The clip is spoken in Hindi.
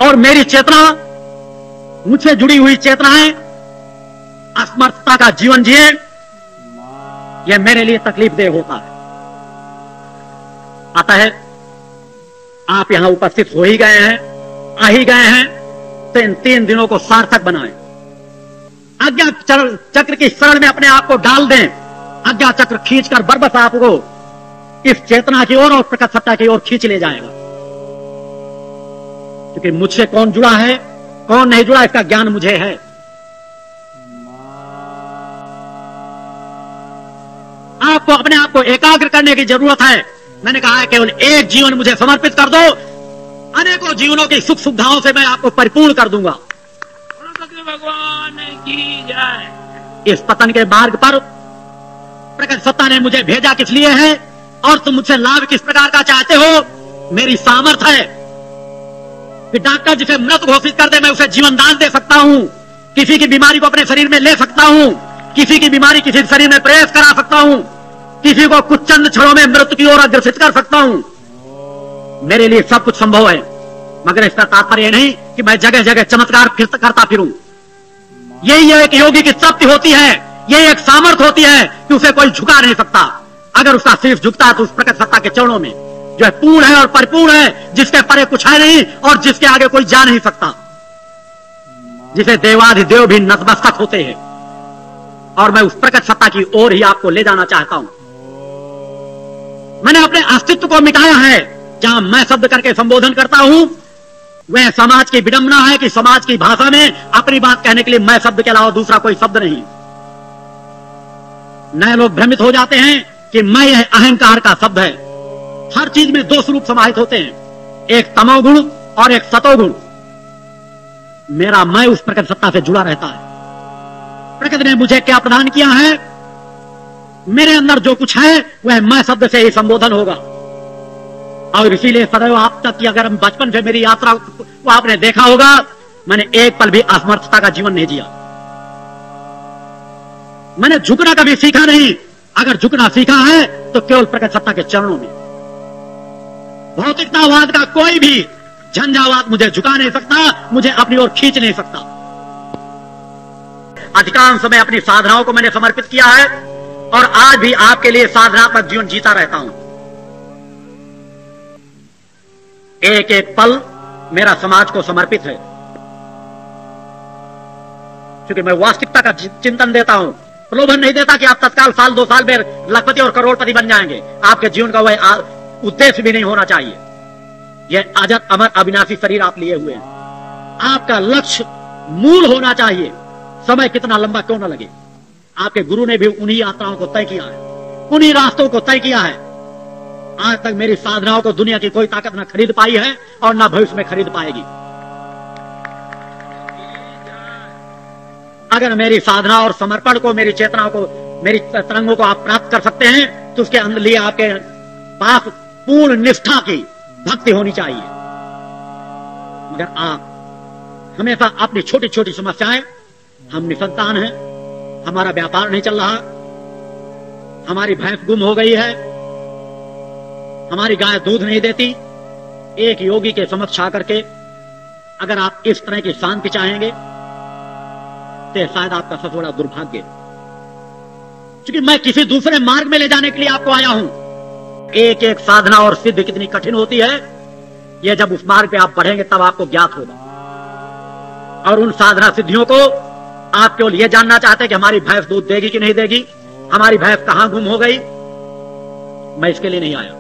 और मेरी चेतना, मुझसे जुड़ी हुई चेतनाएं असमर्थता का जीवन जिए, यह मेरे लिए तकलीफदेह होता है। अतः आप यहां उपस्थित हो ही गए हैं, आ ही गए हैं, तो इन 3 दिनों को सार्थक बनाएं। आज्ञा चक्र की शरण में अपने आप को डाल दें। आज्ञा चक्र खींचकर बरबस आपको इस चेतना की ओर और प्रकट सत्ता की ओर खींच ले जाएगा। क्योंकि मुझसे कौन जुड़ा है, कौन नहीं जुड़ा, इसका ज्ञान मुझे है। आपको अपने आप को एकाग्र करने की जरूरत है। मैंने कहा है केवल एक जीवन मुझे समर्पित कर दो, अनेकों जीवनों की सुख सुविधाओं से मैं आपको परिपूर्ण कर दूंगा। भगवान की जय। इस पतन के मार्ग पर प्रकट सत्ता ने मुझे भेजा किस लिए है और तुम मुझसे लाभ किस प्रकार का चाहते हो? मेरी सामर्थ्य है कि डॉक्टर जिसे मृत घोषित कर दे मैं उसे जीवन दान दे सकता हूं, किसी की बीमारी को अपने शरीर में ले सकता हूं, किसी की बीमारी किसी शरीर में प्रवेश करा सकता हूं, किसी को कुछ चंद क्षणों में मृत्यु की ओर अग्रसित कर सकता हूं। मेरे लिए सब कुछ संभव है, मगर इसका तात्पर्य नहीं कि मैं जगह जगह चमत्कार करता फिरूं। यही एक योगी की शक्ति होती है, यही एक सामर्थ्य होती है कि उसे कोई झुका नहीं सकता। अगर उसका शीर्ष झुकता है तो उस प्रकट सत्ता के चरणों में, जो है पूर्ण है और परिपूर्ण है, जिसके परे कुछ है नहीं और जिसके आगे कोई जा नहीं सकता, जिसे देवाधिदेव भी नतमस्तक होते हैं। और मैं उस प्रकट सत्ता की ओर ही आपको ले जाना चाहता हूं। मैंने अपने अस्तित्व को मिटाया है। जहां मैं शब्द करके संबोधन करता हूं, वह समाज की विडंबना है कि समाज की भाषा में अपनी बात कहने के लिए मैं शब्द के अलावा दूसरा कोई शब्द नहीं। नए लोग भ्रमित हो जाते हैं कि मैं यह अहंकार का शब्द है। हर चीज में 2 स्वरूप समाहित होते हैं, एक तमोगुण और एक सतोगुण। मेरा मैं उस प्रकट सत्ता से जुड़ा रहता है। प्रकृति ने मुझे क्या प्रदान किया है, मेरे अंदर जो कुछ है वह मैं शब्द से ही संबोधन होगा। और इसीलिए सदैव आप तक की अगर बचपन से मेरी यात्रा को आपने देखा होगा, मैंने एक पल भी असमर्थता का जीवन नहीं जिया। मैंने झुकना कभी सीखा नहीं। अगर झुकना सीखा है तो केवल प्रकट सत्ता के चरणों में। भौतिकतावाद का कोई भी झंझावात मुझे झुका नहीं सकता, मुझे अपनी ओर खींच नहीं सकता। अधिकांश समय अपनी साधनाओं को मैंने समर्पित किया है और आज भी आपके लिए साधनात्मक जीवन जीता रहता हूं। एक एक पल मेरा समाज को समर्पित है, क्योंकि मैं वास्तविकता का चिंतन देता हूं। प्रलोभन नहीं देता कि आप तत्काल साल 2 साल में लखपति और करोड़पति बन जाएंगे। आपके जीवन का वह उद्देश्य भी नहीं होना चाहिए। यह अजर अमर अविनाशी शरीर आप लिए हुए हैं। आपका लक्ष्य मूल होना चाहिए, समय कितना लंबा क्यों न लगे। आपके गुरु ने भी उन्हीं यात्राओं को तय किया है, उन्हीं रास्तों को तय किया है। आज तक मेरी साधनाओं को दुनिया की कोई ताकत न खरीद पाई है और न भविष्य में खरीद पाएगी। अगर मेरी साधना और समर्पण को, मेरी चेतनाओं को, मेरी तरंगों को आप प्राप्त कर सकते हैं तो उसके लिए आपके पास पूर्ण निष्ठा की भक्ति होनी चाहिए। मगर आप हमेशा अपनी छोटी छोटी समस्याएं, हम निसंतान हैं, हमारा व्यापार नहीं चल रहा, हमारी भैंस गुम हो गई है, हमारी गाय दूध नहीं देती, एक योगी के समक्ष आकर के अगर आप इस तरह की शांति चाहेंगे तो शायद आपका सबसे बड़ा दुर्भाग्य, क्योंकि मैं किसी दूसरे मार्ग में ले जाने के लिए आपको आया हूं। एक एक साधना और सिद्धि कितनी कठिन होती है, यह जब उस मार्ग पे आप बढ़ेंगे तब आपको ज्ञात होगा। और उन साधना सिद्धियों को आप केवल यह जानना चाहते हैं कि हमारी भैंस दूध देगी कि नहीं देगी, हमारी भैंस कहां गुम हो गई। मैं इसके लिए नहीं आया।